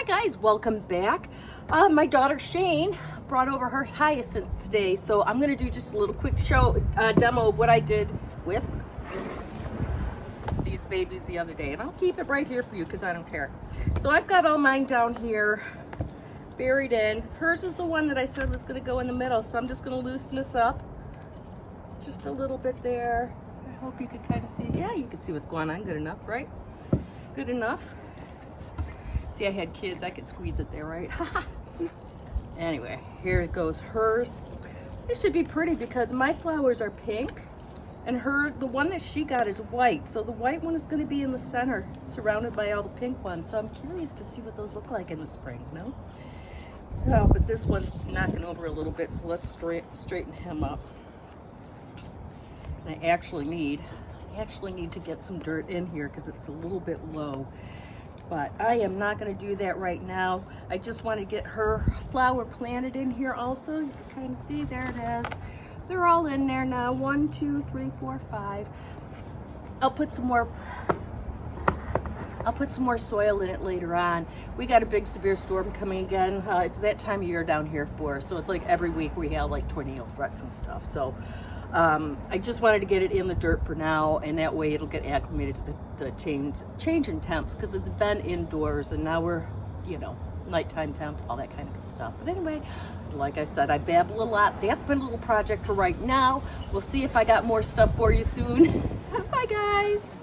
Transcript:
Hi guys, welcome back. My daughter Shane brought over her hyacinth today, so I'm gonna do just a little quick demo of what I did with these babies the other day, and I'll keep it right here for you because I don't care. So I've got all mine down here buried in. Hers is the one that I said was gonna go in the middle, so I'm just gonna loosen this up just a little bit there. I hope you could kind of see. Yeah, you can see what's going on. Good enough, right? Good enough. See, I had kids, I could squeeze it there, right? Anyway, here it goes. Hers. This should be pretty because my flowers are pink and the one that she got is white. So the white one is going to be in the center, surrounded by all the pink ones. So I'm curious to see what those look like in the spring, no? So, but this one's knocking over a little bit, so let's straighten him up. And I actually need to get some dirt in here because it's a little bit low. But I am not going to do that right now. I just want to get her flower planted in here also. You can kind of see, there it is. They're all in there now. 1, 2, 3, 4, 5. I'll put some more soil in it later on. We got a big severe storm coming again. It's that time of year down here for us. So it's like every week we have like tornado threats and stuff. So I just wanted to get it in the dirt for now, and that way it'll get acclimated to the change in temps, because it's been indoors and now we're, nighttime temps, all that kind of good stuff. But anyway, like I said, I babble a lot. That's been a little project for right now. We'll see if I got more stuff for you soon. Bye guys.